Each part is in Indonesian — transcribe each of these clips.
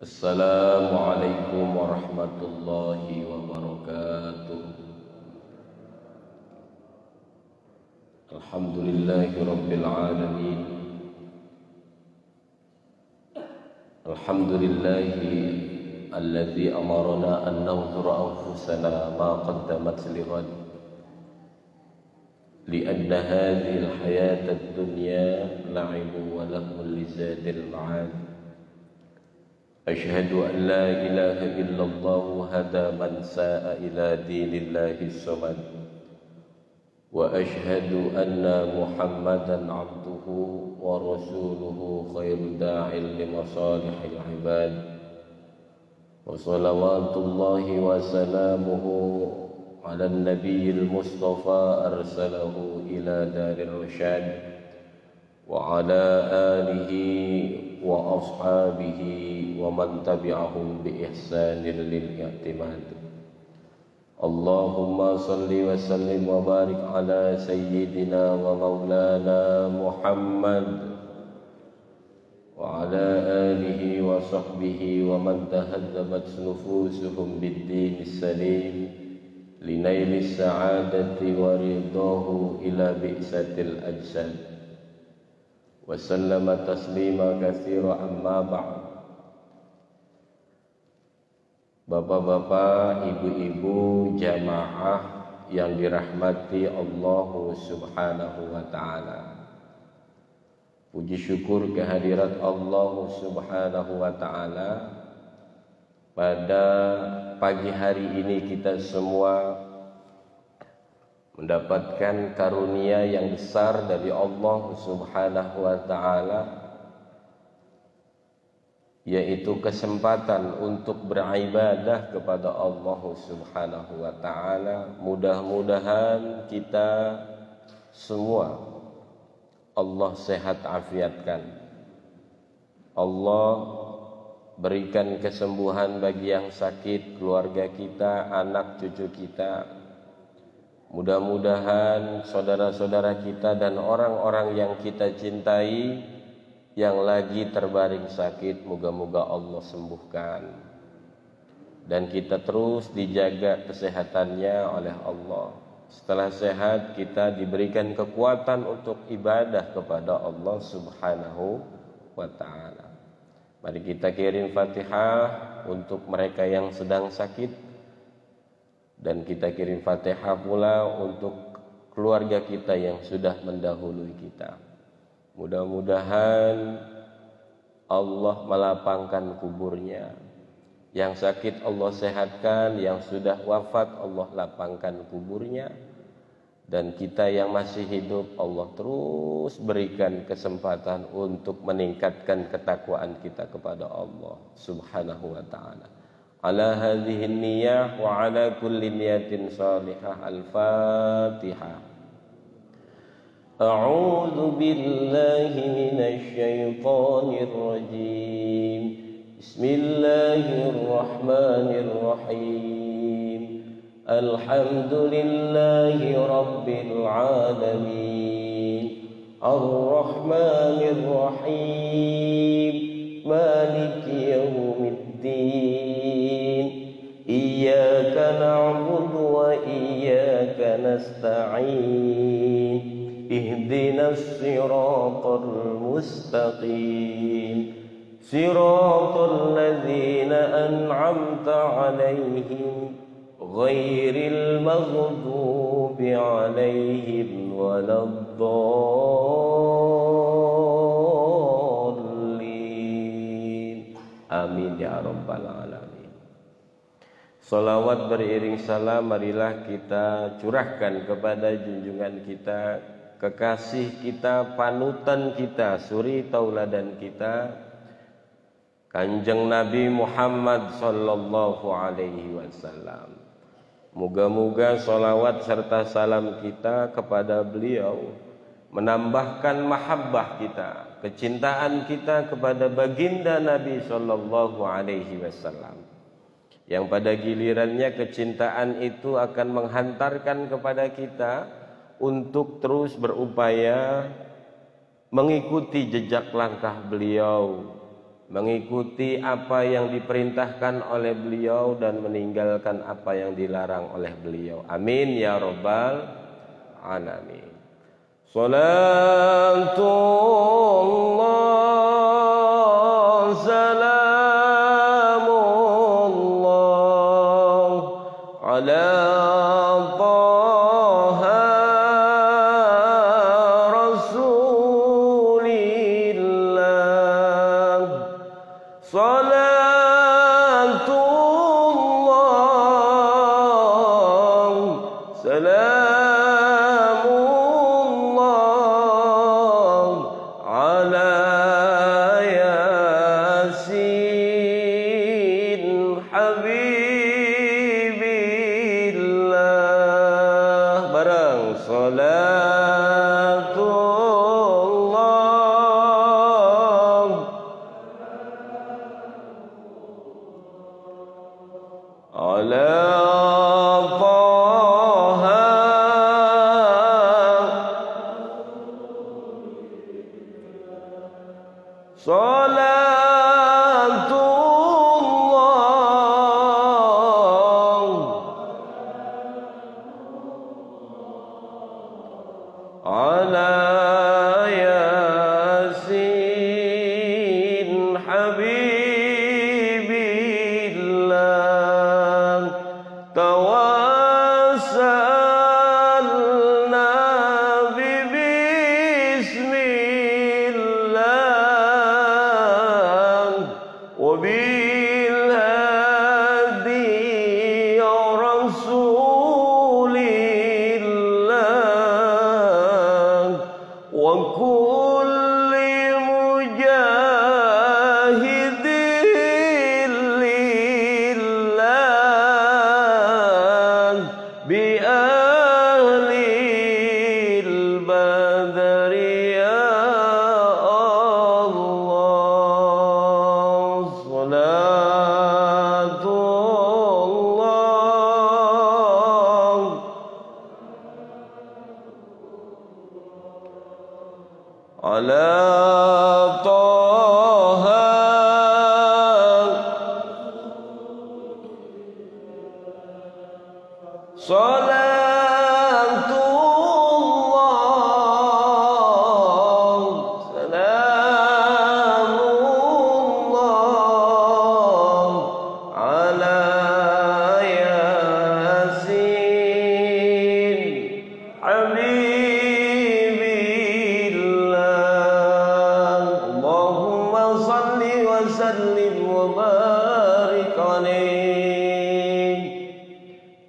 Assalamualaikum warahmatullahi wabarakatuh. Alhamdulillahi rabbil alamin. Alhamdulillahi alladzi amarna an nanzura anfusana ma qaddamat lighad. Lianna hadhihi al-hayata ad-dunya la'ibu wa lahu lizadil ma'ad. Ashhadu an la ilaha illallah hada man sa'a ila dinillahi samad. Wa ashhadu anna Muhammadan abduhu wa rasuluhu khairu da'il li masalihil ibad. Wa salawatullahi wa salamuhu ala nabiyil mustafa arsalahu ila daril rasyad. Wa ala alihi wa ashabihi wa man tabi'ahum bi ihsanin lil i'timad. Allahumma salli wa sallim wa barik ala sayyidina wa maulana Muhammad wa ala alihi wa sahbihi wa man tahaddamat nufusuhum bid-din salim linaili sa'adati wa ridahu ila bi'satil ajsad. Wa sallama taslima katsira amma ba'd. Bapak-bapak, ibu-ibu, jamaah yang dirahmati Allah Subhanahu wa taala. Puji syukur kehadirat Allah Subhanahu wa taala. Pada pagi hari ini kita semua mendapatkan karunia yang besar dari Allah Subhanahu wa taala, yaitu kesempatan untuk beribadah kepada Allah Subhanahu wa taala. Mudah-mudahan kita semua Allah sehat afiatkan. Allah berikan kesembuhan bagi yang sakit, keluarga kita, anak cucu kita. Mudah-mudahan saudara-saudara kita dan orang-orang yang kita cintai yang lagi terbaring sakit, moga-moga Allah sembuhkan. Dan kita terus dijaga kesehatannya oleh Allah. Setelah sehat kita diberikan kekuatan untuk ibadah kepada Allah Subhanahu wa ta'ala. Mari kita kirim Fatihah untuk mereka yang sedang sakit. Dan kita kirim Fatihah pula untuk keluarga kita yang sudah mendahului kita. Mudah-mudahan Allah melapangkan kuburnya. Yang sakit Allah sehatkan, yang sudah wafat Allah lapangkan kuburnya. Dan kita yang masih hidup Allah terus berikan kesempatan untuk meningkatkan ketakwaan kita kepada Allah Subhanahu wa ta'ala. Ala hadhihi niyyah wa ala kulli niyatin salihah. Al-Fatihah. A'udzu billahi minasy syaithanir rajim. Bismillahirrahmanirrahim. Alhamdulillahi rabbil alamin. Ar-Rahmanir Rahim. Maliki yaumiddin. Iyyaka na'budu wa iyyaka nasta'in. Ihdinas siratal mustaqim. Siratal ladzina an'amta 'alaihim ghairil maghdubi 'alaihim waladdallin. Amin ya rabbal alamin. Salawat beriring salam marilah kita curahkan kepada junjungan kita, kekasih kita, panutan kita, suri tauladan kita, Kanjeng Nabi Muhammad sallallahu alaihi wasallam. Moga-moga salawat serta salam kita kepada beliau menambahkan mahabbah kita, kecintaan kita kepada baginda Nabi sallallahu alaihi wasallam. Yang pada gilirannya kecintaan itu akan menghantarkan kepada kita untuk terus berupaya mengikuti jejak langkah beliau mengikuti apa yang diperintahkan oleh beliau dan meninggalkan apa yang dilarang oleh beliau. Amin ya rabbal alamin. Salatullah salamullah ala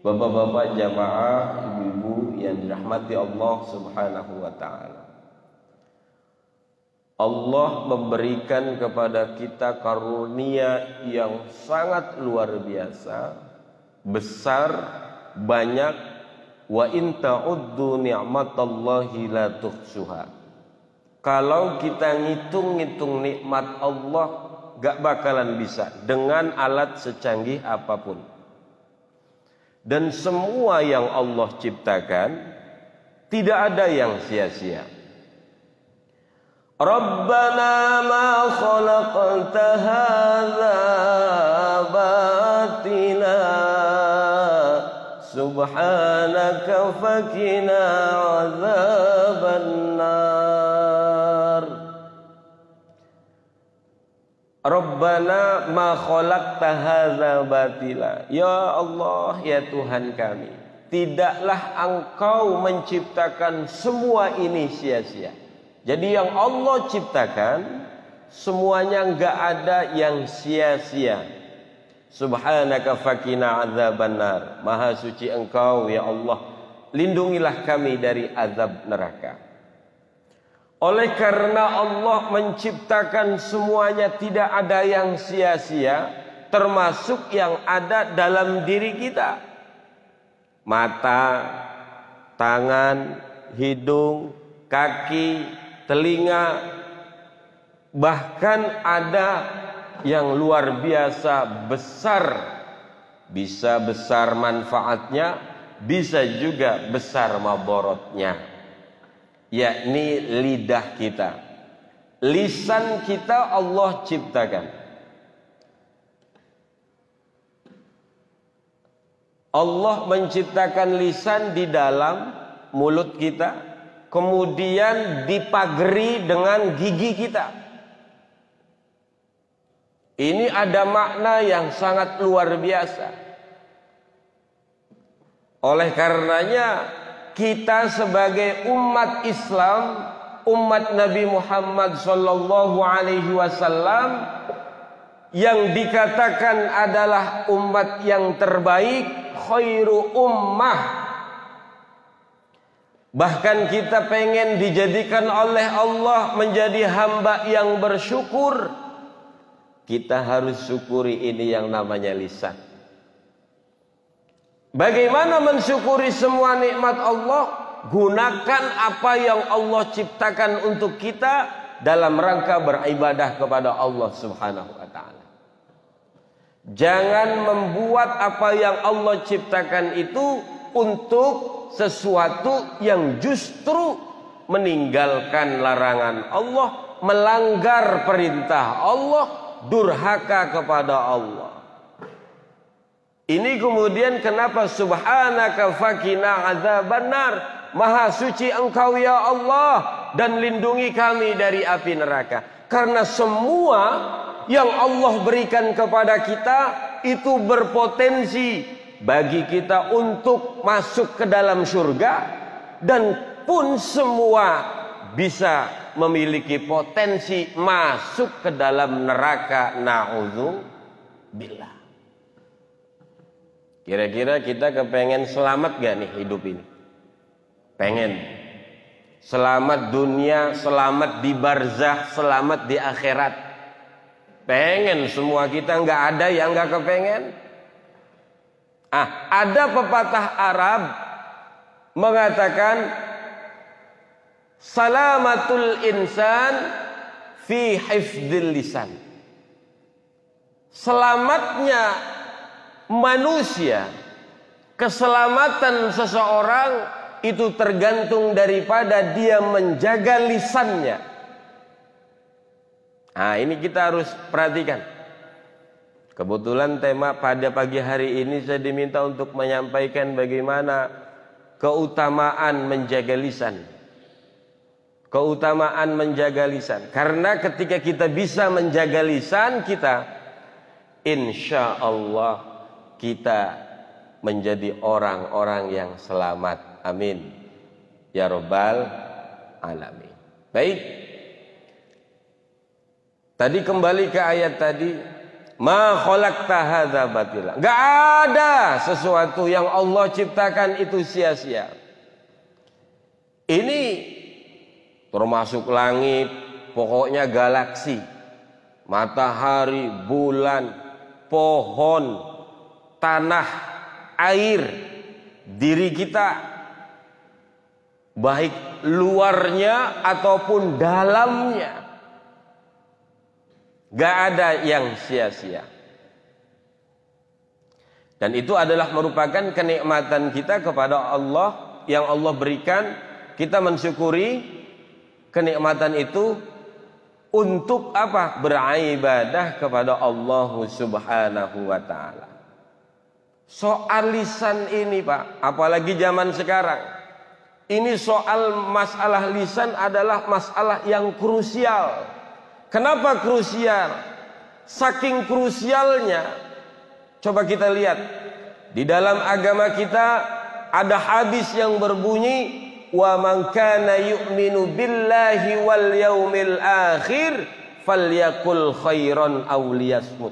Bapak-bapak jamaah, ibu-ibu yang dirahmati Allah Subhanahu wa taala. Allah memberikan kepada kita karunia yang sangat luar biasa, besar, banyak. Wa in ta'uddu ni'matallahi la tuhsuha. Kalau kita ngitung-ngitung nikmat Allah, gak bakalan bisa dengan alat secanggih apapun. Dan semua yang Allah ciptakan tidak ada yang sia-sia. Rabbana ma khalaqta hadza batila subhanaka fakina azabannar. Rabbana ma khalaqta hadza batila. Ya Allah, ya Tuhan kami, tidaklah Engkau menciptakan semua ini sia-sia. Jadi yang Allah ciptakan semuanya enggak ada yang sia-sia. Subhanaka fakina azabannar. Maha suci Engkau ya Allah, lindungilah kami dari azab neraka. Oleh karena Allah menciptakan semuanya, tidak ada yang sia-sia, termasuk yang ada dalam diri kita. Mata, tangan, hidung, kaki, telinga, bahkan ada yang luar biasa besar. Bisa besar manfaatnya, bisa juga besar maborotnya, yakni lidah kita. Lisan kita Allah ciptakan. Allah menciptakan lisan di dalam mulut kita, kemudian dipagari dengan gigi kita. Ini ada makna yang sangat luar biasa. Oleh karenanya kita sebagai umat Islam, umat Nabi Muhammad sallallahu alaihi wasallam yang dikatakan adalah umat yang terbaik, khairu ummah. Bahkan kita pengen dijadikan oleh Allah menjadi hamba yang bersyukur. Kita harus syukuri ini yang namanya lisan. Bagaimana mensyukuri semua nikmat Allah? Gunakan apa yang Allah ciptakan untuk kita dalam rangka beribadah kepada Allah Subhanahu wa ta'ala. Jangan membuat apa yang Allah ciptakan itu untuk sesuatu yang justru meninggalkan larangan Allah, melanggar perintah Allah, durhaka kepada Allah. Ini kemudian kenapa subhanaka fakina azabannar, maha suci engkau ya Allah dan lindungi kami dari api neraka. Karena semua yang Allah berikan kepada kita itu berpotensi bagi kita untuk masuk ke dalam surga, dan pun semua bisa memiliki potensi masuk ke dalam neraka. Na'udzubillah. Kira-kira kita kepengen selamat gak nih hidup ini? Pengen. Selamat dunia, selamat di barzakh, selamat di akhirat. Pengen semua kita, nggak ada yang nggak kepengen. Ada pepatah Arab mengatakan salamatul insan fi hifdzil lisan. Selamatnya manusia, keselamatan seseorang itu tergantung daripada dia menjaga lisannya. Ini kita harus perhatikan. Kebetulan tema pada pagi hari ini saya diminta untuk menyampaikan bagaimana keutamaan menjaga lisan. Keutamaan menjaga lisan. Karena ketika kita bisa menjaga lisan kita, insya Allah kita menjadi orang-orang yang selamat. Amin ya rabbal alamin. Baik. Tadi kembali ke ayat tadi, ma khalaqta hadza batila. Enggak ada sesuatu yang Allah ciptakan itu sia-sia. Ini termasuk langit, pokoknya galaksi, matahari, bulan, pohon, tanah, air, diri kita, baik luarnya ataupun dalamnya, gak ada yang sia-sia. Dan itu adalah merupakan kenikmatan kita kepada Allah yang Allah berikan. Kita mensyukuri kenikmatan itu untuk apa? Beribadah kepada Allah Subhanahu wa ta'ala. Soal lisan ini Pak, apalagi zaman sekarang, ini soal masalah lisan adalah masalah yang krusial. Kenapa krusial? Saking krusialnya, coba kita lihat di dalam agama kita ada hadis yang berbunyi, wa man kana yu'minu billahi wal yaumil akhir falyakul khairan aw liyasmut.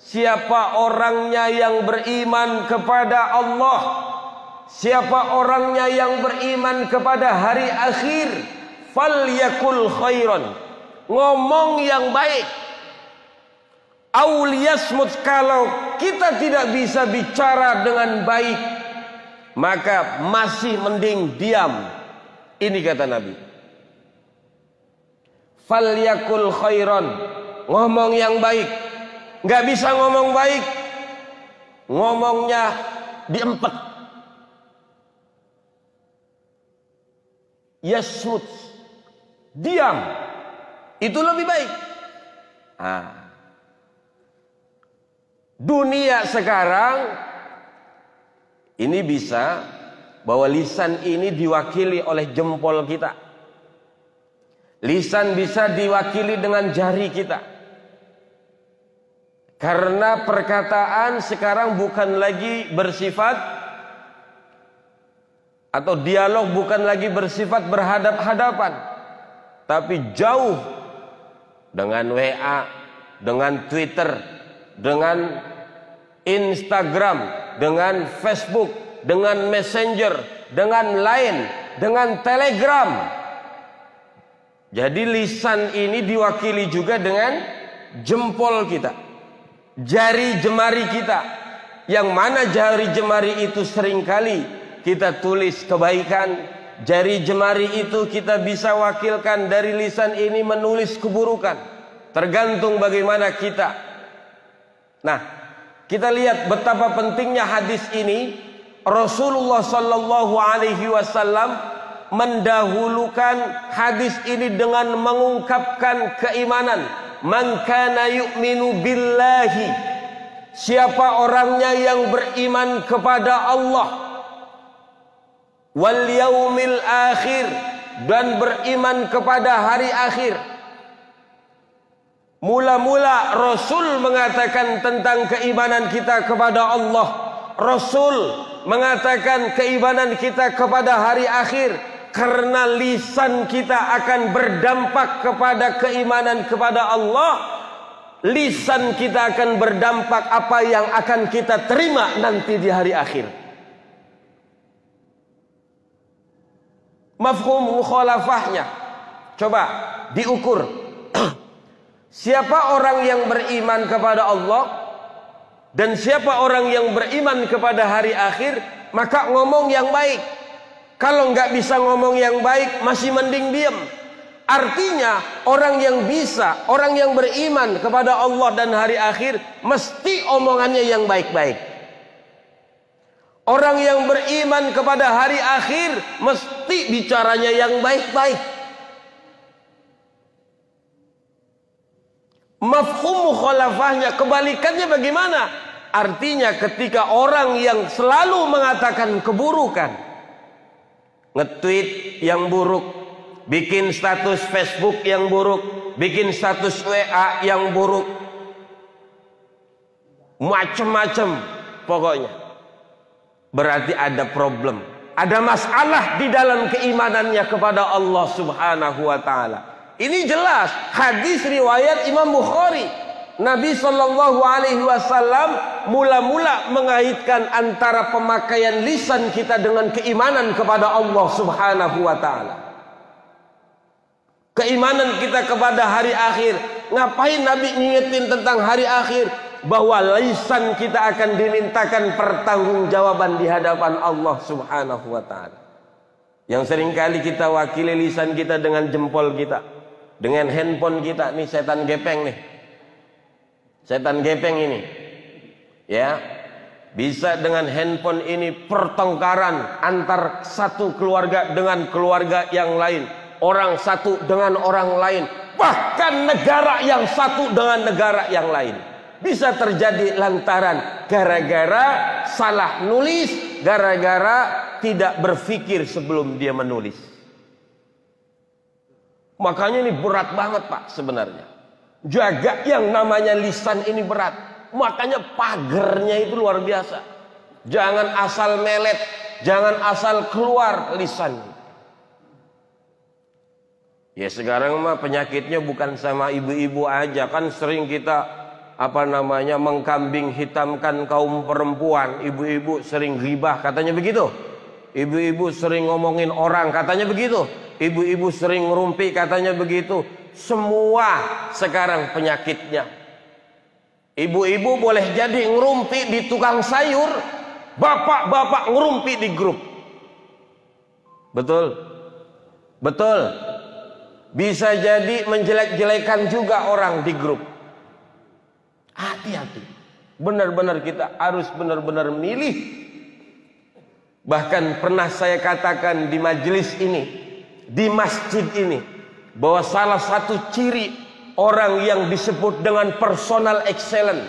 Siapa orangnya yang beriman kepada Allah, siapa orangnya yang beriman kepada hari akhir, falyakul khairan, ngomong yang baik, aw liyasmut. Kalau kita tidak bisa bicara dengan baik, maka masih mending diam. Ini kata Nabi. Falyakul khairan, ngomong yang baik. Nggak bisa ngomong baik, ngomongnya diempet. Yasmut, diam. Itu lebih baik. Dunia sekarang ini bisa bahwa lisan ini diwakili oleh jempol kita. Lisan bisa diwakili dengan jari kita. Karena perkataan sekarang bukan lagi bersifat, atau dialog bukan lagi bersifat berhadap-hadapan, tapi jauh, dengan WA, dengan Twitter, dengan Instagram, dengan Facebook, dengan Messenger, dengan Line, dengan Telegram. Jadi lisan ini diwakili juga dengan jempol kita, jari jemari kita, yang mana jari jemari itu seringkali kita tulis kebaikan, jari jemari itu kita bisa wakilkan dari lisan ini menulis keburukan, tergantung bagaimana kita. Nah, kita lihat betapa pentingnya hadis ini. Rasulullah sallallahu alaihi wasallam mendahulukan hadis ini dengan mengungkapkan keimanan. Man kana yu'minu billahi, siapa orangnya yang beriman kepada Allah, wal yaumil akhir, dan beriman kepada hari akhir. Mula-mula Rasul mengatakan tentang keimanan kita kepada Allah. Rasul mengatakan keimanan kita kepada hari akhir, karena lisan kita akan berdampak kepada keimanan kepada Allah. Lisan kita akan berdampak apa yang akan kita terima nanti di hari akhir. Mafhum mukhalafahnya coba diukur. Siapa orang yang beriman kepada Allah dan siapa orang yang beriman kepada hari akhir, maka ngomong yang baik. Kalau nggak bisa ngomong yang baik, masih mending diam. Artinya orang yang bisa, orang yang beriman kepada Allah dan hari akhir, mesti omongannya yang baik-baik. Orang yang beriman kepada hari akhir, mesti bicaranya yang baik-baik. Mafhum mukhalafahnya, kebalikannya bagaimana? Artinya ketika orang yang selalu mengatakan keburukan, nge-tweet yang buruk, bikin status Facebook yang buruk, bikin status WA yang buruk, macem-macem pokoknya, berarti ada problem, ada masalah di dalam keimanannya kepada Allah Subhanahu wa ta'ala. Ini jelas hadis riwayat Imam Bukhari. Nabi Shallallahu Alaihi Wasallam mula-mula mengaitkan antara pemakaian lisan kita dengan keimanan kepada Allah Subhanahu Wa Taala. Keimanan kita kepada hari akhir. Ngapain Nabi ngingetin tentang hari akhir? Bahwa lisan kita akan dimintakan pertanggungjawaban di hadapan Allah Subhanahu Wa Taala. Yang seringkali kita wakili lisan kita dengan jempol kita, dengan handphone kita. Nih setan gepeng nih. Setan gepeng ini, ya, bisa dengan handphone ini pertengkaran antar satu keluarga dengan keluarga yang lain, orang satu dengan orang lain, bahkan negara yang satu dengan negara yang lain. Bisa terjadi lantaran gara-gara salah nulis, gara-gara tidak berpikir sebelum dia menulis. Makanya ini berat banget Pak sebenarnya. Jaga yang namanya lisan ini berat. Makanya pagernya itu luar biasa. Jangan asal melet, jangan asal keluar lisan. Ya sekarang mah penyakitnya bukan sama ibu-ibu aja. Kan sering kita mengkambing hitamkan kaum perempuan. Ibu-ibu sering ghibah, katanya begitu. Ibu-ibu sering ngomongin orang, katanya begitu. Ibu-ibu sering ngerumpi, katanya begitu. Semua sekarang penyakitnya. Ibu-ibu boleh jadi ngerumpi di tukang sayur, bapak-bapak ngerumpi di grup. Betul? Betul. Bisa jadi menjelek-jelekan juga orang di grup. Hati-hati. Benar-benar kita harus benar-benar milih. Bahkan pernah saya katakan di majelis ini, di masjid ini, bahwa salah satu ciri orang yang disebut dengan personal excellence,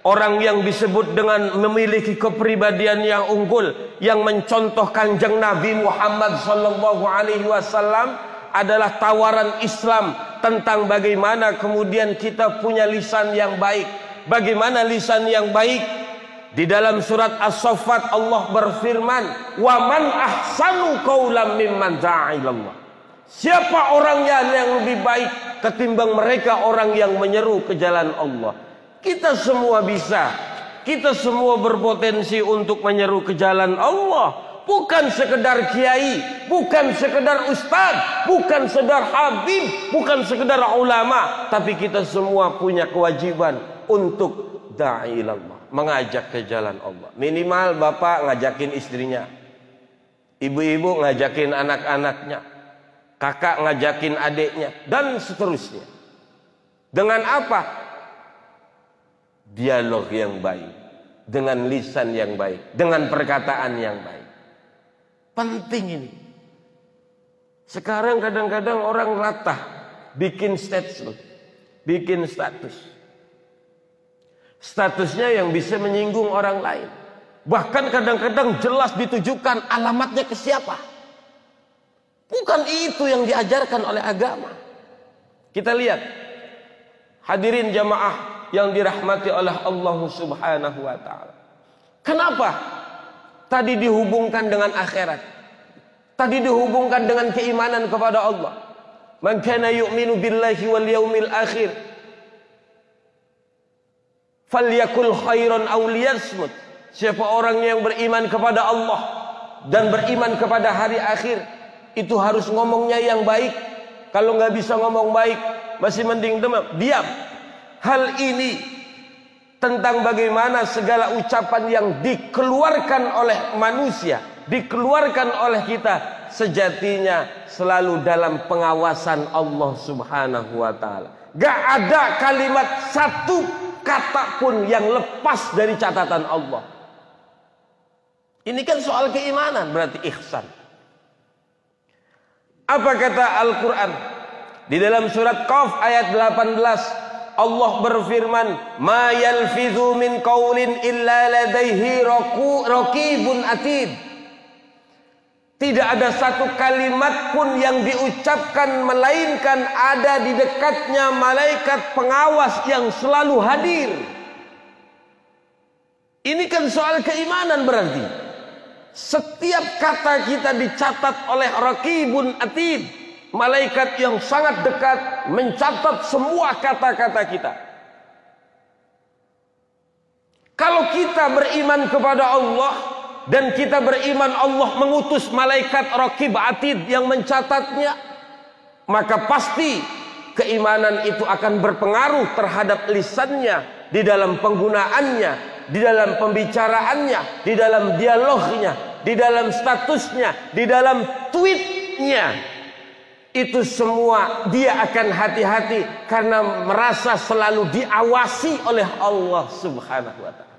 orang yang disebut dengan memiliki kepribadian yang unggul, yang mencontoh Kanjeng Nabi Muhammad sallallahu alaihi wasallam, adalah tawaran Islam tentang bagaimana kemudian kita punya lisan yang baik. Bagaimana lisan yang baik? Di dalam surat As-Saffat Allah berfirman, "Wa man ahsanu qaulan mimman da'a ilallah." Siapa orangnya yang lebih baik ketimbang mereka orang yang menyeru ke jalan Allah? Kita semua bisa. Kita semua berpotensi untuk menyeru ke jalan Allah. Bukan sekedar kiai, bukan sekedar ustaz, bukan sekedar habib, bukan sekedar ulama, tapi kita semua punya kewajiban untuk da'i ilallah, mengajak ke jalan Allah. Minimal bapak ngajakin istrinya, ibu-ibu ngajakin anak-anaknya, kakak ngajakin adiknya, dan seterusnya. Dengan apa? Dialog yang baik, dengan lisan yang baik, dengan perkataan yang baik. Penting ini. Sekarang kadang-kadang orang latah bikin status, bikin status. Statusnya yang bisa menyinggung orang lain. Bahkan kadang-kadang jelas ditujukan alamatnya ke siapa. Bukan itu yang diajarkan oleh agama. Kita lihat, hadirin jamaah yang dirahmati oleh Allah Subhanahu wa ta'ala. Kenapa tadi dihubungkan dengan akhirat? Tadi dihubungkan dengan keimanan kepada Allah. Man kana yu'minu billahi wal yaumil akhir falyakul khairan aw liyasmut. Siapa orang yang beriman kepada Allah dan beriman kepada hari akhir, itu harus ngomongnya yang baik. Kalau nggak bisa ngomong baik, masih mending diam. Hal ini tentang bagaimana segala ucapan yang dikeluarkan oleh manusia, dikeluarkan oleh kita, sejatinya selalu dalam pengawasan Allah Subhanahu wa ta'ala. Gak ada kalimat satu kata pun yang lepas dari catatan Allah. Ini kan soal keimanan, berarti ihsan. Apa kata Al-Quran? Di dalam surat Qaf ayat 18, Allah berfirman, "Ma yalfidhu min qaulin illa ladaihi raqibun atid." Tidak ada satu kalimat pun yang diucapkan melainkan ada di dekatnya malaikat pengawas yang selalu hadir. Ini kan soal keimanan berarti. Setiap kata kita dicatat oleh raqibun atid, malaikat yang sangat dekat mencatat semua kata-kata kita. Kalau kita beriman kepada Allah dan kita beriman Allah mengutus malaikat raqib atid yang mencatatnya, maka pasti keimanan itu akan berpengaruh terhadap lisannya, di dalam penggunaannya, di dalam pembicaraannya, di dalam dialognya, di dalam statusnya, di dalam tweetnya. Itu semua dia akan hati-hati karena merasa selalu diawasi oleh Allah Subhanahu wa ta'ala.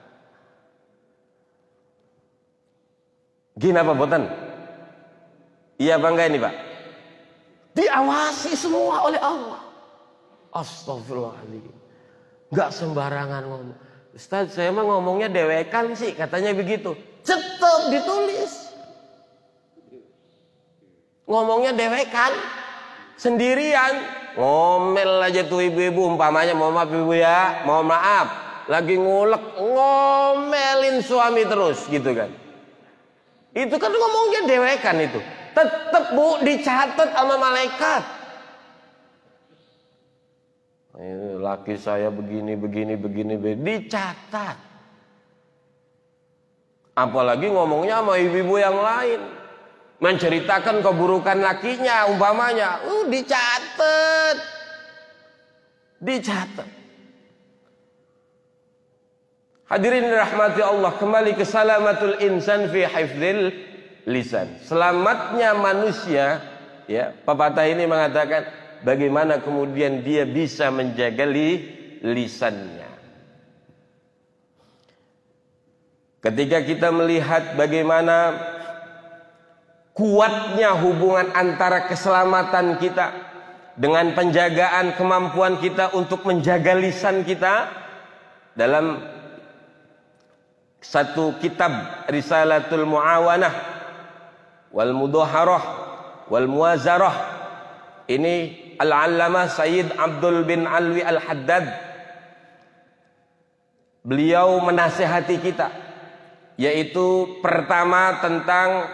Gini apa boten? Iya bangga ini Pak? Diawasi semua oleh Allah. Astagfirullahaladzim. Gak sembarangan ngomong. Ustaz, saya mah ngomongnya dewekan sih, katanya begitu. Tetap ditulis. Ngomongnya dewekan, sendirian. Ngomel aja tuh ibu-ibu, umpamanya, mohon maaf ibu ya, mohon maaf, lagi ngulek, ngomelin suami terus gitu kan. Itu kan ngomongnya dewekan itu. Tetap Bu, dicatat sama malaikat. Laki saya begini, dicatat. Apalagi ngomongnya sama ibu-ibu yang lain, menceritakan keburukan lakinya, umpamanya, dicatat. Hadirin rahmati Allah, kembali ke salamatul insan fi hifdzil lisan. Selamatnya manusia, ya, pepatah ini mengatakan bagaimana kemudian dia bisa menjaga lisannya. Ketika kita melihat bagaimana kuatnya hubungan antara keselamatan kita dengan penjagaan kemampuan kita untuk menjaga lisan kita. Dalam satu kitab Risalatul Muawanah wal Mudaharah wal Muwazarah, ini Al-Allamah Sayyid Abdul bin Alwi Al-Haddad, beliau menasihati kita, yaitu pertama tentang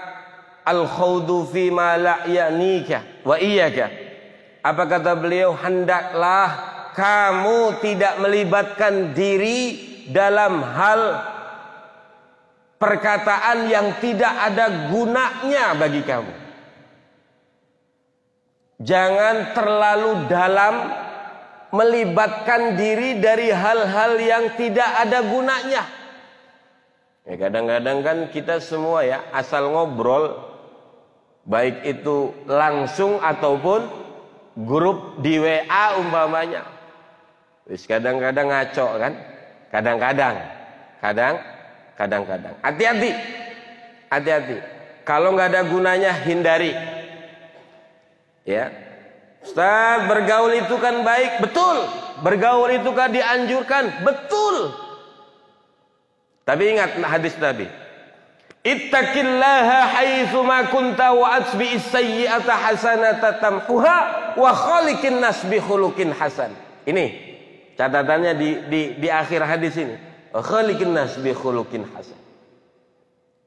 al-khawdu fi ma la ya'nika wa iyyaka. Apa kata beliau? Hendaklah kamu tidak melibatkan diri dalam hal perkataan yang tidak ada gunanya bagi kamu. Jangan terlalu dalam melibatkan diri dari hal-hal yang tidak ada gunanya. Ya, kadang-kadang kan kita semua ya asal ngobrol, baik itu langsung ataupun grup di WA umpamanya. Wis kadang-kadang ngaco kan? Kadang-kadang. Hati-hati. Kalau nggak ada gunanya hindari. Ya. Ustaz, bergaul itu kan baik, betul. Bergaul itu kan dianjurkan, betul. Tapi ingat hadis Nabi. Ittaqillaha haitsu ma kunta wa atbi'is sayyi'ata hasanata tamhuha wa khaliqin nas bi khuluqin hasan. Ini catatannya di akhir hadis ini. Khaliqin nas bi khuluqin hasan.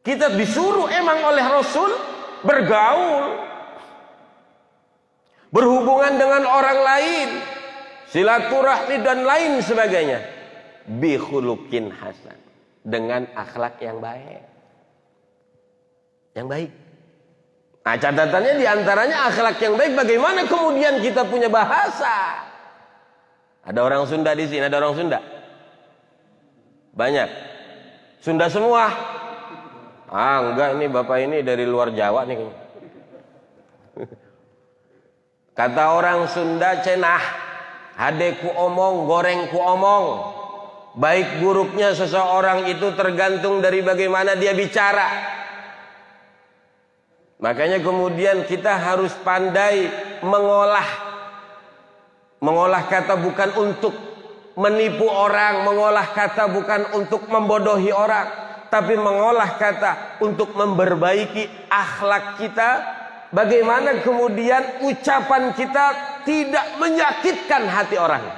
Kita disuruh emang oleh Rasul bergaul, berhubungan dengan orang lain, silaturahmi dan lain sebagainya, bi khuluqin hasan, dengan akhlak yang baik. Yang baik. Nah, catatannya diantaranya akhlak yang baik. Bagaimana kemudian kita punya bahasa? Ada orang Sunda di sini, ada orang Sunda. Banyak. Sunda semua. Ah, enggak, ini Bapak ini dari luar Jawa nih. Kata orang Sunda cenah, hadeku omong, gorengku omong. Baik buruknya seseorang itu tergantung dari bagaimana dia bicara. Makanya kemudian kita harus pandai mengolah kata bukan untuk menipu orang, mengolah kata bukan untuk membodohi orang, tapi mengolah kata untuk memperbaiki akhlak kita. Bagaimana kemudian ucapan kita tidak menyakitkan hati orang,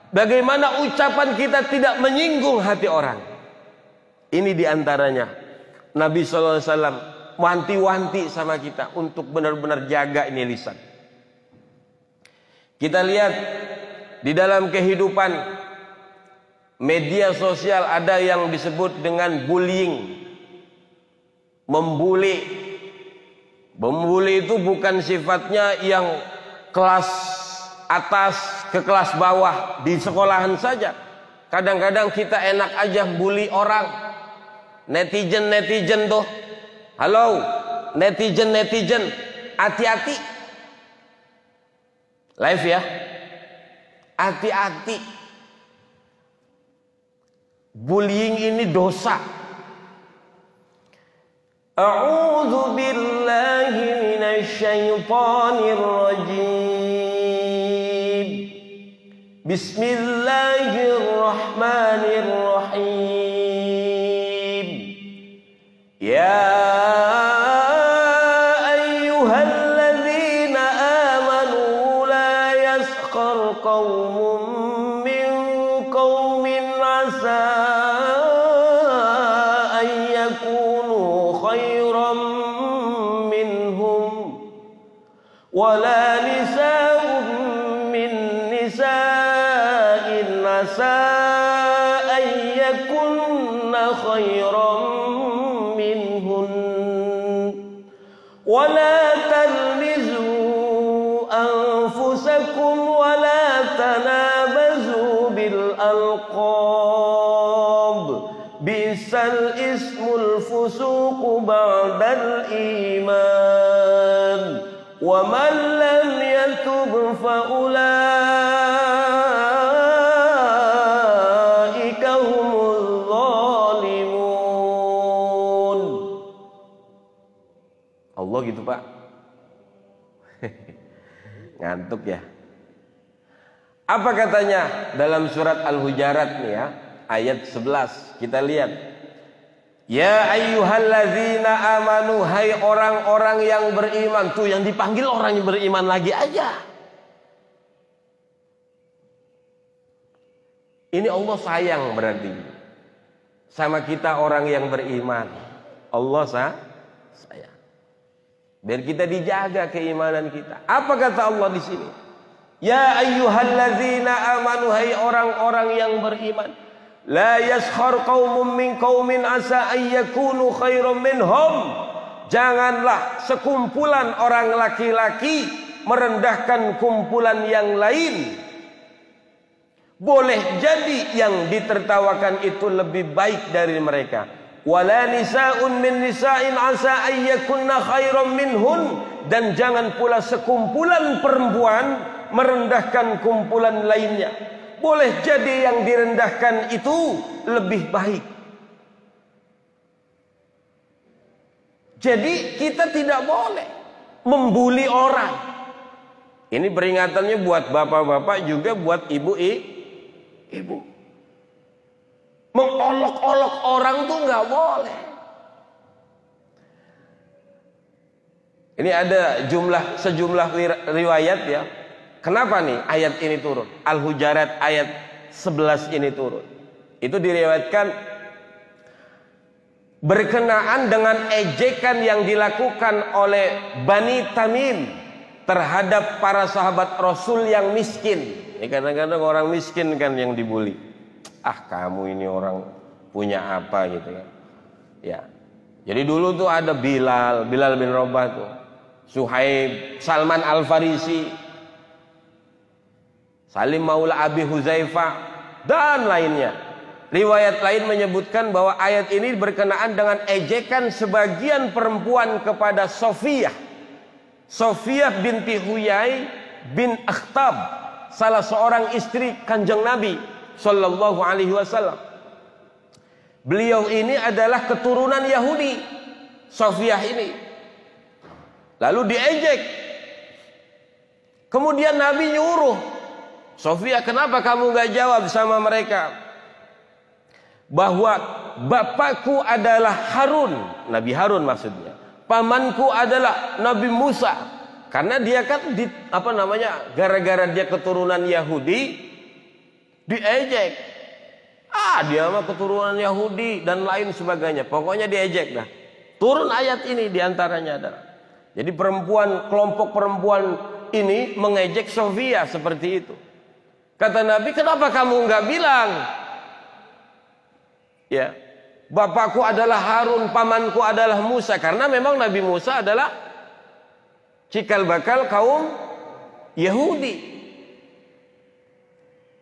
bagaimana ucapan kita tidak menyinggung hati orang. Ini diantaranya Nabi SAW wanti-wanti sama kita untuk benar-benar jaga ini lisan. Kita lihat di dalam kehidupan media sosial ada yang disebut dengan bullying. Membuli itu bukan sifatnya yang kelas atas ke kelas bawah di sekolahan saja. Kadang-kadang kita enak aja bully orang. Netizen tuh, halo netizen, hati-hati. Live ya, hati-hati. Bullying ini dosa. A'udzu billahi minasy syaithanir rajim. Bismillahirrahmanirrahim. Ya ayyuhalladzina amanu la yaskhar qaumun min qaumin asa an yakunu khairan minhum wala nisa'un min nisa'in asa an yakunna khairan ولا تلمزوا أنفسكم ولا تنابزوا بالألقاب بئس الاسم الفسوق بعد الإيمان ومن لم يتب فأولئك هم الظالمون. Allah gitu Pak. Ngantuk ya. Apa katanya dalam surat Al-Hujarat nih ya, ayat 11. Kita lihat. Ya ayyuhalladzina amanu, hai orang-orang yang beriman. Tuh yang dipanggil orang yang beriman lagi aja. Ini Allah sayang berarti sama kita orang yang beriman. Allah sayang. Biar kita dijaga keimanan kita. Apa kata Allah di sini? Ya ayyuhalladzina amanu, hai orang-orang yang beriman. La yaskhar qaumun min qaumin asa ayyakunu khairum minhum. Janganlah sekumpulan orang laki-laki merendahkan kumpulan yang lain. Boleh jadi yang ditertawakan itu lebih baik dari mereka. Wala nisa'un min nisa'in asa ayyakunna khairam minhun. Dan jangan pula sekumpulan perempuan merendahkan kumpulan lainnya. Boleh jadi yang direndahkan itu lebih baik. Jadi kita tidak boleh membuli orang. Ini peringatannya buat bapak-bapak juga buat ibu. Mengolok-olok orang tuh nggak boleh. Ini ada sejumlah riwayat ya. Kenapa nih ayat ini turun? Al-Hujarat ayat 11 ini turun. Itu diriwayatkan berkenaan dengan ejekan yang dilakukan oleh Bani Tamim terhadap para sahabat Rasul yang miskin. Ini kadang-kadang orang miskin kan yang dibully. Ah, kamu ini orang punya apa gitu ya. Ya. Jadi dulu tuh ada Bilal bin Rabah tuh. Suhaib, Salman Al-Farisi, Salim Maula Abi Huzaifah dan lainnya. Riwayat lain menyebutkan bahwa ayat ini berkenaan dengan ejekan sebagian perempuan kepada Sofiyah binti Huyai bin Akhtab, salah seorang istri Kanjeng Nabi Sallallahu Alaihi Wasallam. Beliau ini adalah keturunan Yahudi, Sofiyah ini. Lalu diejek. Kemudian Nabi nyuruh, Sofiyah, kenapa kamu gak jawab sama mereka bahwa bapakku adalah Harun, Nabi Harun maksudnya, pamanku adalah Nabi Musa. Karena dia kan gara-gara dia keturunan Yahudi diejek. Dia mah keturunan Yahudi dan lain sebagainya. Pokoknya diejek dah. Turun ayat ini diantaranya adalah. Jadi kelompok perempuan ini mengejek Sofiyah seperti itu. Kata Nabi, kenapa kamu nggak bilang? Ya, bapakku adalah Harun, pamanku adalah Musa. Karena memang Nabi Musa adalah cikal bakal kaum Yahudi.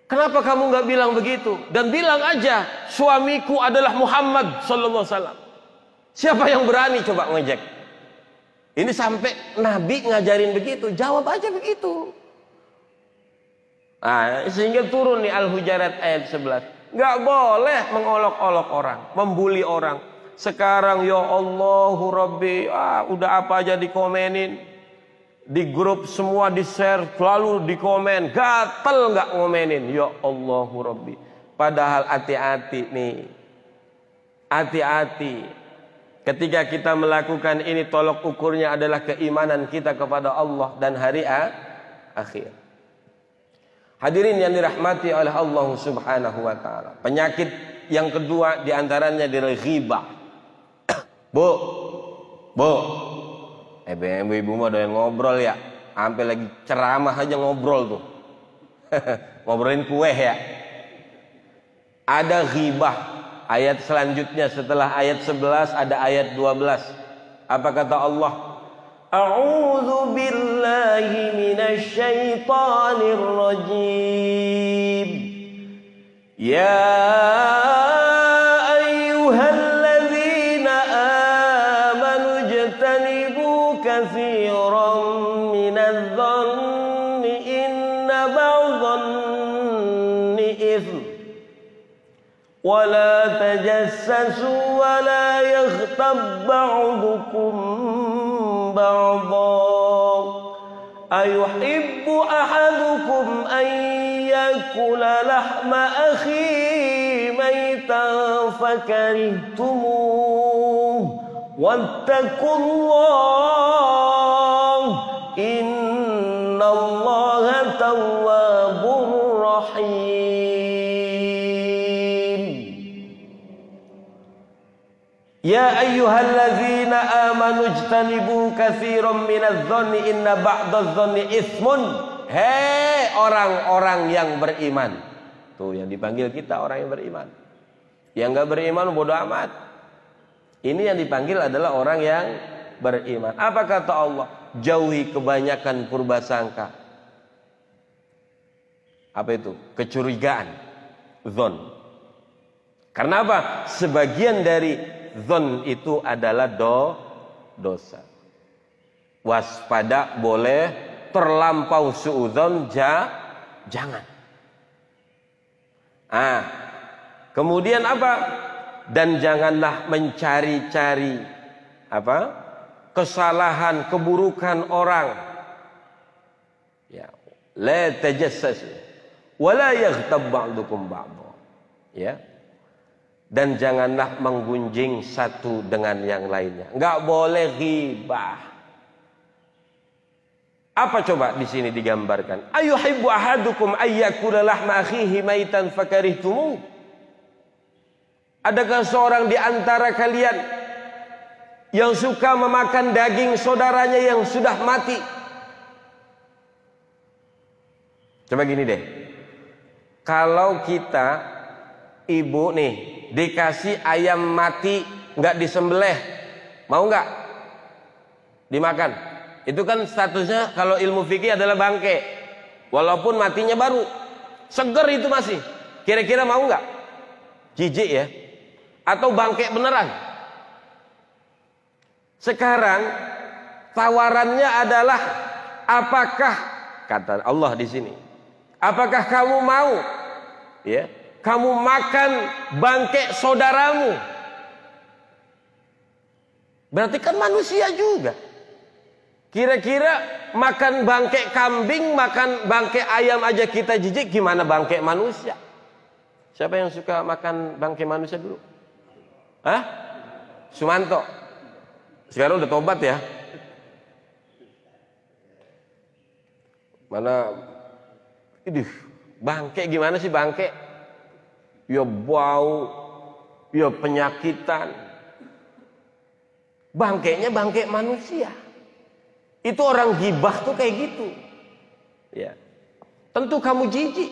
Kenapa kamu nggak bilang begitu? Dan bilang aja, suamiku adalah Muhammad Sallallahu Alaihi Wasallam. Siapa yang berani coba ngejek? Ini sampai Nabi ngajarin begitu, jawab aja begitu. Sehingga turun nih Al-Hujarat ayat 11. Nggak boleh mengolok-olok orang, membuli orang. Sekarang ya Allahu Rabbi, udah apa aja dikomenin. Di grup semua di-share, selalu dikomen. Gatel nggak ngomenin, ya Allahu Rabbi. Padahal hati-hati nih. Hati-hati. Ketika kita melakukan ini, tolok ukurnya adalah keimanan kita kepada Allah dan hari akhir. Hadirin yang dirahmati oleh Allah Subhanahu wa taala. Penyakit yang kedua diantaranya adalah ghibah. Bu. Ibu mah doyan ngobrol ya. Sampai lagi ceramah aja ngobrol tuh. Ngobrolin kue ya. Ada ghibah. Ayat selanjutnya setelah ayat 11 ada ayat 12. Apa kata Allah? A'udzu billahi minasy syaithanir rajim. Ya ayyuhalladzina amanu ijtanibu katsiran minadh-dhanni inna ba'dhan-dhanni itsm wa la tajassasu wa la yaghtab ba'dukum بعضا ayuhibbu ahadukum an yakula lahma akhi maitan fakarihtumuh wattaqullah innallaha tawwabur rahim. Ya ayyuhalladzina amanu ijtanibu katsiran minadh-dhanni inna ba'dadh-dhanni itsmun. Hei orang-orang yang beriman. Tuh yang dipanggil kita orang yang beriman. Yang enggak beriman bodoh amat. Ini yang dipanggil adalah orang yang beriman. Apa kata Allah? Jauhi kebanyakan purbasangka. Apa itu? Kecurigaan. Dzon. Karena apa? Sebagian dari dzon itu adalah dosa. Waspada boleh, terlampau suudzon jangan. Kemudian apa? Dan janganlah mencari-cari apa? Kesalahan, keburukan orang. Ya, la tajassasu wa la yaghtab ba'dukum ba'dha. Ya. Dan janganlah menggunjing satu dengan yang lainnya. Enggak boleh ghibah. Apa coba di sini digambarkan? Ayuhibbu ahadukum ayyakula lahma akhihi maitan fakarihtumuh. Adakah seorang di antara kalian yang suka memakan daging saudaranya yang sudah mati? Coba gini deh. Kalau kita ibu nih dikasih ayam mati nggak disembelih, mau nggak dimakan? Itu kan statusnya kalau ilmu fikih adalah bangke, walaupun matinya baru, seger itu masih. Kira-kira mau nggak? Jijik ya? Atau bangke beneran? Sekarang tawarannya adalah apakah kata Allah di sini? Apakah kamu mau? Ya. Kamu makan bangke saudaramu. Berarti kan manusia juga. Kira-kira makan bangke kambing, makan bangke ayam aja kita jijik, gimana bangke manusia? Siapa yang suka makan bangke manusia dulu? Hah? Sumanto. Sekarang udah tobat ya. Mana? Idih, bangke gimana sih bangke? Ya bau, ya penyakitan. Bangkainya bangkai manusia. Itu orang gibah tuh kayak gitu. Ya. Tentu kamu jijik.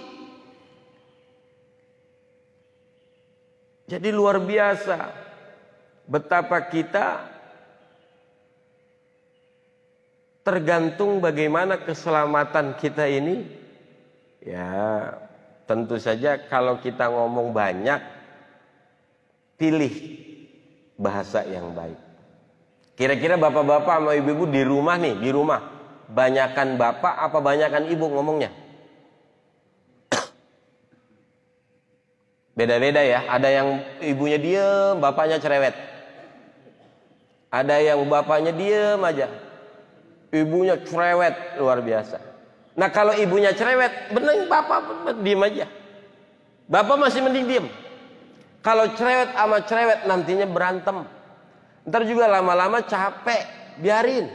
Jadi luar biasa betapa kita tergantung bagaimana keselamatan kita ini. Ya, tentu saja kalau kita ngomong banyak, pilih bahasa yang baik. Kira-kira bapak-bapak sama ibu-ibu di rumah nih, di rumah, banyakan bapak apa banyakan ibu ngomongnya? Beda-beda ya, ada yang ibunya diem, bapaknya cerewet. Ada yang bapaknya diem aja, ibunya cerewet luar biasa. Nah kalau ibunya cerewet, bener bapak diem aja. Bapak masih mending diem. Kalau cerewet sama cerewet nantinya berantem. Ntar juga lama-lama capek, biarin.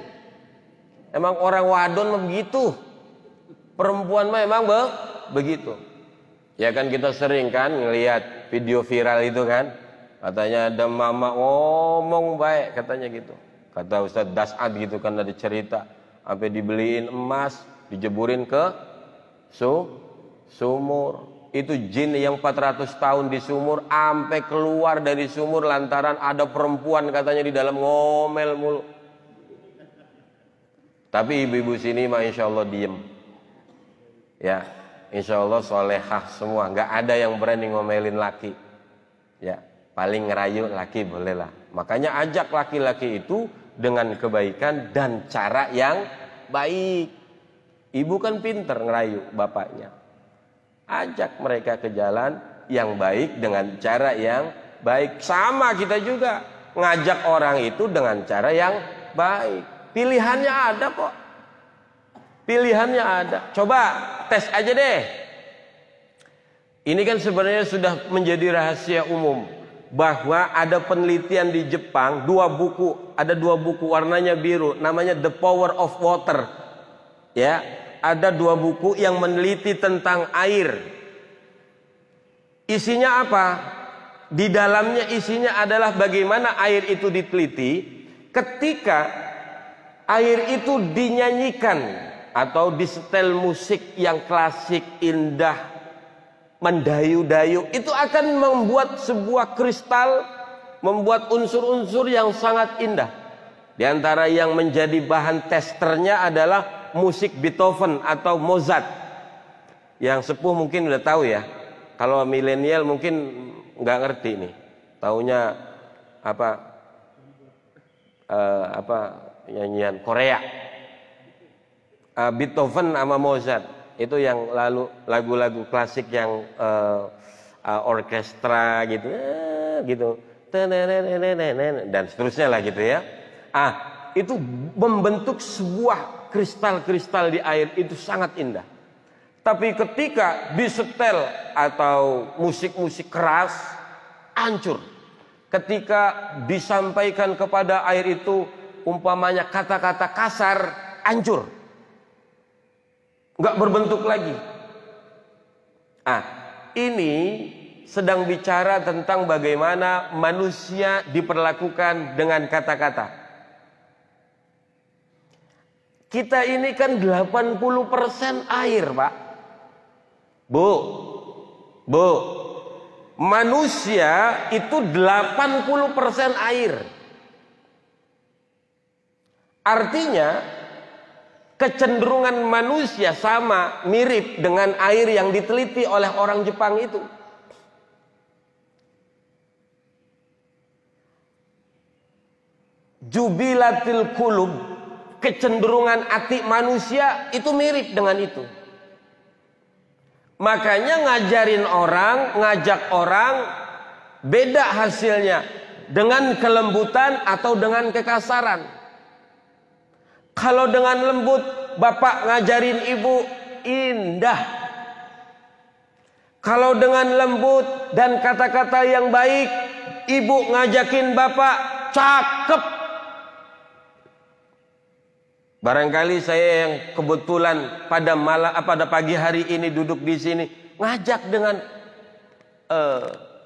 Emang orang wadon mah begitu. Perempuan mah emang begitu. Ya kan kita sering kan ngelihat video viral itu kan. Katanya ada mama ngomong baik katanya gitu. Kata Ustadz Das'ad gitu kan ada cerita. Sampai dibeliin emas, dijeburin ke sumur. Itu jin yang 400 tahun di sumur sampai keluar dari sumur lantaran ada perempuan katanya di dalam ngomel mulu. Tapi ibu-ibu sini mah insya Allah diem. Ya, insya Allah solehah semua. Nggak ada yang berani ngomelin laki. Ya, paling ngerayu laki bolehlah. Makanya ajak laki-laki itu dengan kebaikan dan cara yang baik. Ibu kan pinter ngerayu bapaknya. Ajak mereka ke jalan yang baik dengan cara yang baik. Sama kita juga ngajak orang itu dengan cara yang baik. Pilihannya ada kok. Pilihannya ada. Coba tes aja deh. Ini kan sebenarnya sudah menjadi rahasia umum bahwa ada penelitian di Jepang, ada dua buku warnanya biru, namanya The Power of Water. Ya, ada dua buku yang meneliti tentang air. Isinya apa? Di dalamnya isinya adalah bagaimana air itu diteliti ketika air itu dinyanyikan atau disetel musik yang klasik, indah, mendayu-dayu, itu akan membuat sebuah kristal, membuat unsur-unsur yang sangat indah. Di antara yang menjadi bahan testernya adalah musik Beethoven atau Mozart. Yang sepuh mungkin udah tahu ya. Kalau milenial mungkin nggak ngerti nih. Taunya apa nyanyian Korea. Beethoven sama Mozart itu yang lalu lagu-lagu klasik yang orkestra gitu gitu dan seterusnya lah gitu ya. Itu membentuk sebuah kristal-kristal di air, itu sangat indah. Tapi ketika disetel atau musik-musik keras, hancur. Ketika disampaikan kepada air itu umpamanya kata-kata kasar, hancur. Nggak berbentuk lagi. Ini sedang bicara tentang bagaimana manusia diperlakukan dengan kata-kata. Kita ini kan 80% air, Pak. Bu. Manusia itu 80% air. Artinya kecenderungan manusia sama, mirip dengan air yang diteliti oleh orang Jepang itu. Jubilatil qulub, kecenderungan hati manusia itu mirip dengan itu. Makanya ngajak orang beda hasilnya, dengan kelembutan atau dengan kekasaran. Kalau dengan lembut, bapak ngajarin ibu, indah. Kalau dengan lembut dan kata-kata yang baik, ibu ngajakin bapak, cakep. Barangkali saya yang kebetulan pada pagi hari ini duduk di sini, ngajak dengan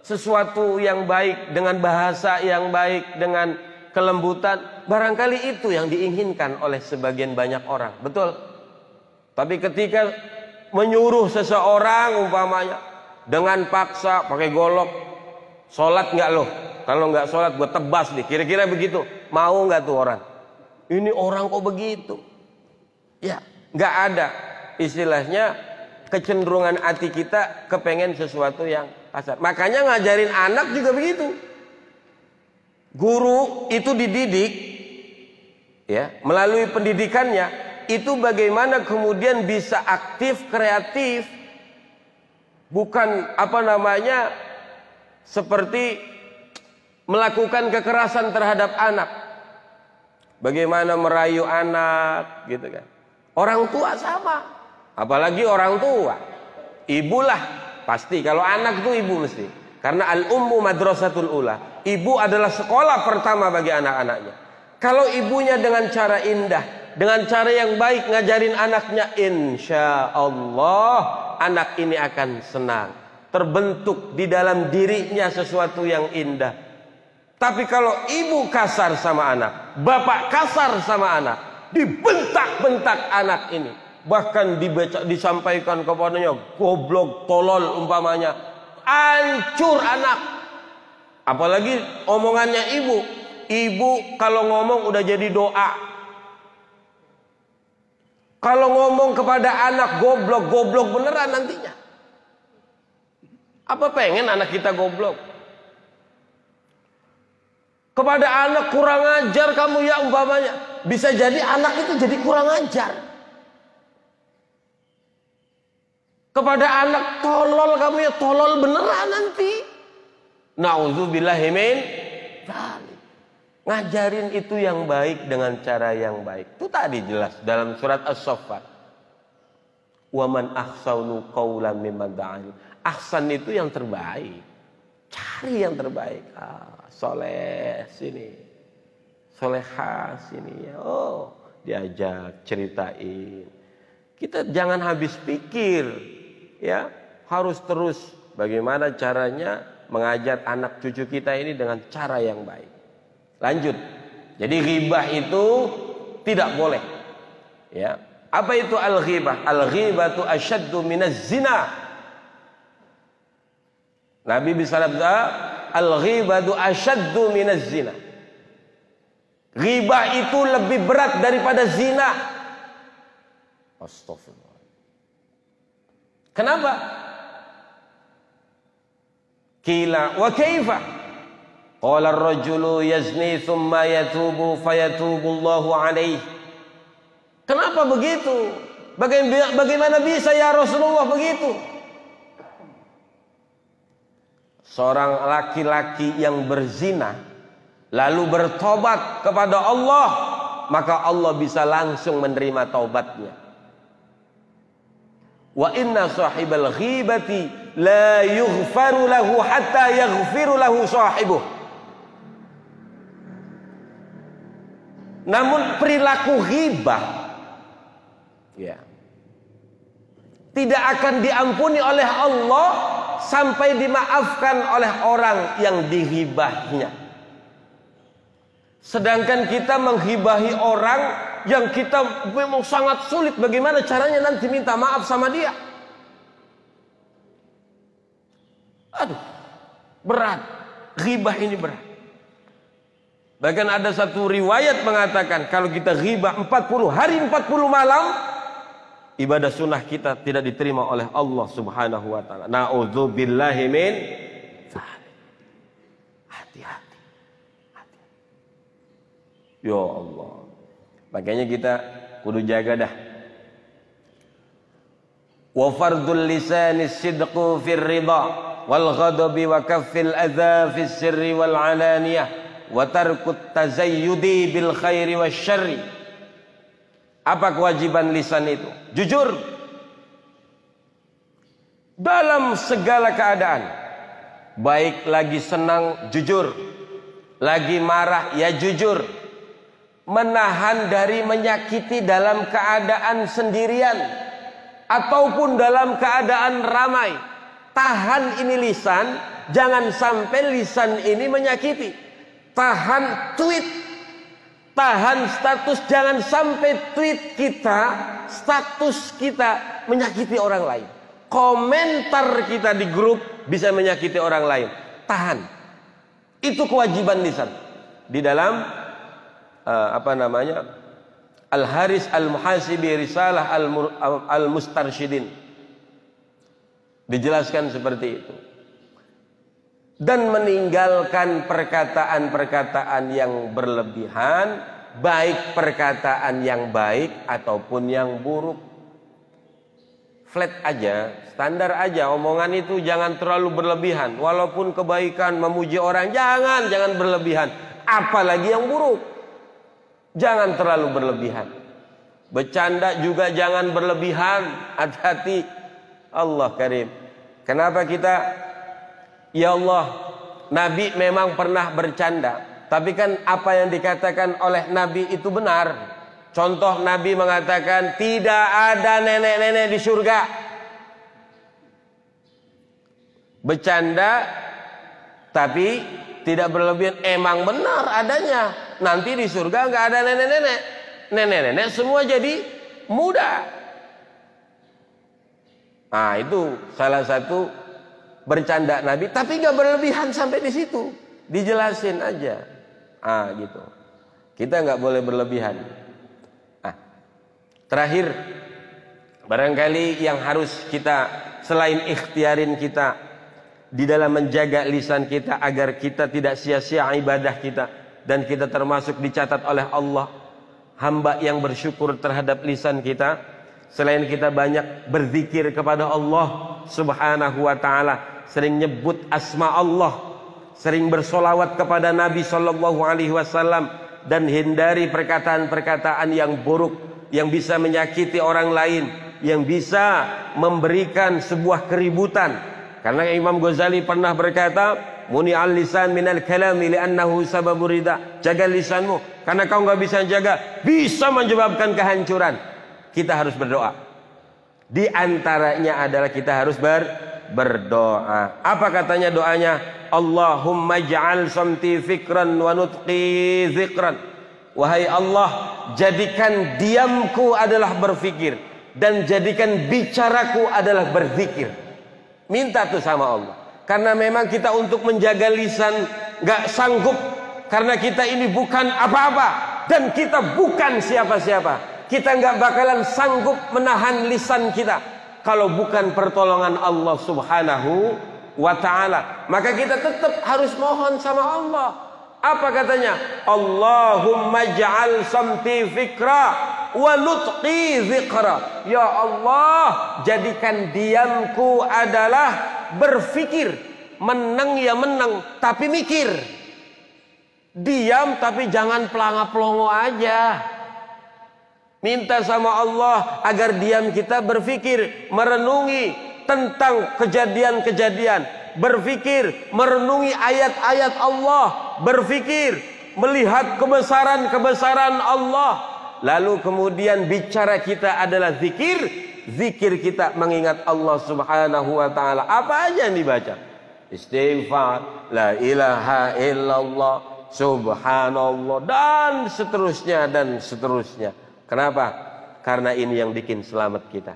sesuatu yang baik, dengan bahasa yang baik, dengan kelembutan. Barangkali itu yang diinginkan oleh sebagian banyak orang, betul. Tapi ketika menyuruh seseorang umpamanya dengan paksa, pakai golok, sholat nggak loh? Kalau nggak sholat gue tebas nih, kira-kira begitu. Mau nggak tuh orang? Ini orang kok begitu? Ya, nggak ada. Istilahnya kecenderungan hati kita kepengen sesuatu yang kasar. Makanya ngajarin anak juga begitu. Guru itu dididik, ya, melalui pendidikannya itu bagaimana kemudian bisa aktif, kreatif, bukan seperti melakukan kekerasan terhadap anak. Bagaimana merayu anak, gitu kan. Orang tua sama, apalagi orang tua. Ibulah pasti, kalau anak itu ibu mesti. Karena al-ummu madrasatul ula. Ibu adalah sekolah pertama bagi anak-anaknya. Kalau ibunya dengan cara indah, dengan cara yang baik ngajarin anaknya, insya Allah anak ini akan senang. Terbentuk di dalam dirinya sesuatu yang indah. Tapi kalau ibu kasar sama anak, bapak kasar sama anak, dibentak-bentak anak ini, bahkan disampaikan kepadanya goblok, tolol umpamanya, hancur anak. Apalagi omongannya ibu. Ibu kalau ngomong udah jadi doa. Kalau ngomong kepada anak goblok, goblok beneran nantinya. Apa pengen anak kita goblok? Kepada anak kurang ajar kamu ya umpamanya, bisa jadi anak itu jadi kurang ajar. Kepada anak tolol kamu ya tolol beneran nanti. Nauzubillahi min dzalik. Ngajarin itu yang baik dengan cara yang baik. Itu tadi jelas dalam surat As-Saffat. Wa man ahsanu qawlan mimman da'a. Ahsan itu yang terbaik. Cari yang terbaik. Soleh sini, solehah sini. Oh, diajak ceritain. Kita jangan habis pikir, ya. Harus terus bagaimana caranya mengajar anak cucu kita ini dengan cara yang baik. Lanjut. Jadi ghibah itu tidak boleh. Ya. Apa itu al-ghibah? Al-ghibatu asyaddu minaz zina. Nabi bersabda, al-ghibatu asyaddu minaz zina. Ghibah itu lebih berat daripada zina. Astagfirullah. Kenapa? Qila wa kaifa? Qala ar-rajulu yazni thumma yatubu fayatubu Allahu alaihi. Kenapa begitu? Bagaimana bisa ya Rasulullah begitu? Seorang laki-laki yang berzina lalu bertobat kepada Allah, maka Allah bisa langsung menerima taubatnya. Wa inna sahibal ghibati la yughfaru lahu hatta yaghfiru lahu sahibuh. Namun perilaku ghibah, ya, tidak akan diampuni oleh Allah sampai dimaafkan oleh orang yang dighibahnya. Sedangkan kita menghibahi orang yang kita memang sangat sulit, bagaimana caranya nanti minta maaf sama dia. Aduh, berat. Ghibah ini berat. Bahkan ada satu riwayat mengatakan kalau kita ghibah 40 hari 40 malam, ibadah sunnah kita tidak diterima oleh Allah Subhanahu wa taala. Na'udzubillahi min dzalik. Hati-hati. Ya Allah. Makanya kita kudu jaga dah. Wa fardul lisani sidqu fir ridha wal ghadabi wa kaffil adza fis sirri wal alaniyah wa tarkut tazayyudi bil khairi wasyarri. Apa kewajiban lisan itu? Jujur dalam segala keadaan. Baik lagi senang, jujur. Lagi marah, ya jujur. Menahan dari menyakiti dalam keadaan sendirian ataupun dalam keadaan ramai. Tahan ini lisan, jangan sampai lisan ini menyakiti. Tahan tweet, tahan status, jangan sampai tweet kita, status kita menyakiti orang lain. Komentar kita di grup bisa menyakiti orang lain. Tahan. Itu kewajiban lisan. Di dalam Al-Haris Al-Muhasibi Risalah Al-Mustarsyidin dijelaskan seperti itu. Dan meninggalkan perkataan-perkataan yang berlebihan, baik perkataan yang baik ataupun yang buruk. Flat aja, standar aja, omongan itu jangan terlalu berlebihan. Walaupun kebaikan, memuji orang, jangan berlebihan. Apalagi yang buruk, jangan terlalu berlebihan. Bercanda juga jangan berlebihan. Hati-hati. Allah Karim. Kenapa kita, ya Allah, Nabi memang pernah bercanda, tapi kan apa yang dikatakan oleh Nabi itu benar. Contoh, Nabi mengatakan tidak ada nenek-nenek di surga. Bercanda tapi tidak berlebihan, emang benar adanya. Nanti di surga nggak ada nenek-nenek. Nenek-nenek semua jadi muda. Nah, itu salah satu bercanda Nabi, tapi nggak berlebihan sampai di situ. Dijelasin aja. Gitu. Kita nggak boleh berlebihan. Terakhir, barangkali yang harus kita, selain ikhtiarin kita di dalam menjaga lisan kita agar kita tidak sia-sia ibadah kita, dan kita termasuk dicatat oleh Allah hamba yang bersyukur terhadap lisan kita. Selain kita banyak berzikir kepada Allah Subhanahu wa ta'ala, sering nyebut asma Allah, sering bersolawat kepada Nabi Sallallahu Alaihi Wasallam, dan hindari perkataan-perkataan yang buruk yang bisa menyakiti orang lain, yang bisa memberikan sebuah keributan. Karena Imam Ghazali pernah berkata, muni'al lisan minal kalami li'annahu sababur rida. Jaga lisanmu, karena kau nggak bisa jaga, bisa menyebabkan kehancuran. Kita harus berdoa. Di antaranya adalah kita harus berdoa. Apa katanya doanya? Allahumma ja'al samti fikran wa nutqi zikran. Wahai Allah, jadikan diamku adalah berfikir dan jadikan bicaraku adalah berzikir. Minta tuh sama Allah. Karena memang kita untuk menjaga lisan gak sanggup. Karena kita ini bukan apa-apa dan kita bukan siapa-siapa. Kita gak bakalan sanggup menahan lisan kita kalau bukan pertolongan Allah subhanahu wa ta'ala. Maka kita tetap harus mohon sama Allah. Apa katanya? Allahumma ja'al samti fikra wa nutqi zikra. Ya Allah, jadikan diamku adalah berfikir. Menang ya menang, tapi mikir. Diam tapi jangan pelanga-pelongo aja. Minta sama Allah agar diam kita berfikir, merenungi tentang kejadian-kejadian, berfikir, merenungi ayat-ayat Allah, berfikir, melihat kebesaran-kebesaran Allah. Lalu kemudian bicara kita adalah zikir, zikir kita mengingat Allah subhanahu wa ta'ala. Apa aja yang dibaca? Istighfar, la ilaha illallah, subhanallah, dan seterusnya dan seterusnya. Kenapa? Karena ini yang bikin selamat kita.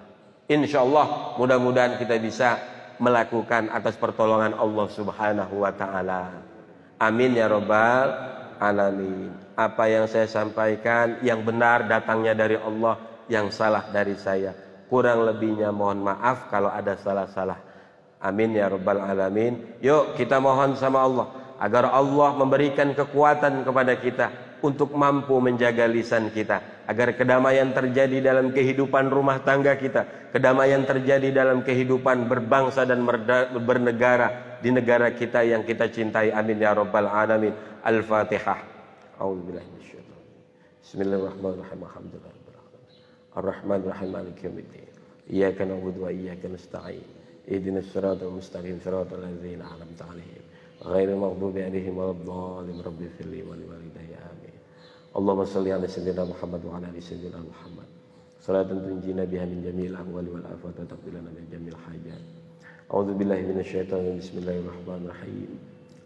Insya Allah mudah-mudahan kita bisa melakukan atas pertolongan Allah subhanahu wa ta'ala. Amin ya rabbal alamin. Apa yang saya sampaikan yang benar datangnya dari Allah, yang salah dari saya. Kurang lebihnya mohon maaf kalau ada salah-salah. Amin ya rabbal alamin. Yuk kita mohon sama Allah agar Allah memberikan kekuatan kepada kita untuk mampu menjaga lisan kita, agar kedamaian terjadi dalam kehidupan rumah tangga kita, kedamaian terjadi dalam kehidupan berbangsa dan bernegara di negara kita yang kita cintai. Amin ya rabbal alamin. Al-Fatihah. A'udzubillahi minasyaitonir rajim. Bismillahirrahmanirrahim. Alhamdulillahirabbil alamin. Arrahmanirrahim. Maliki yaumiddin. Iyyaka na'budu wa iyyaka nasta'in. Ihdinas siratal mustaqim, siratal ladzina an'amta 'alaihim ghairil maghdubi 'alaihim waladdallin. Rabbi firli wa liwalidayya. Amin. Allahumma shalli ala sayyidina Muhammad wa ala ali sayyidina Muhammad. Salatan tunjina biha min jami'il ahwali wal afat wa taqbilana min jami'il hajat. A'udzu billahi minasyaitonir rajim. Bismillahirrahmanirrahim.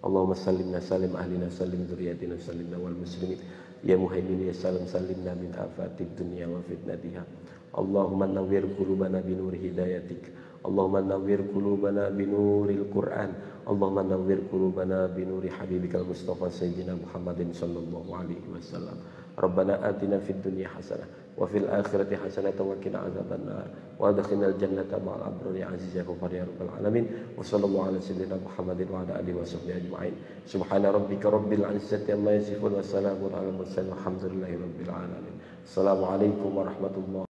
Allahumma sallimna salim ahlina salim dzurriyyatina salimna wal muslimin. Ya muhaimin ya salam salimna min afatid dunya wa fitnatiha. Allahumma nawwir qulubana bi nuri hidayatik. Allahumma nawwir qulubana bi nuril Qur'an. Allahumma nawwir qulubana bi nuri habibikal Mustafa sayyidina Muhammadin sallallahu alaihi wasallam. Rabbana atina fid dunya hasanah wa fil akhirati hasanah wa qina adzabannar wa adkhilnal jannata ma'al abrar ya aziz ya ghafar ya rabbal alamin. Wa sallallahu ala sayyidina Muhammadin wa ala alihi washabbihi ajma'in. Subhana rabbika rabbil izzati amma yasifun wa salamun alal mursalin walhamdulillahi rabbil alamin. Assalamualaikum warahmatullahi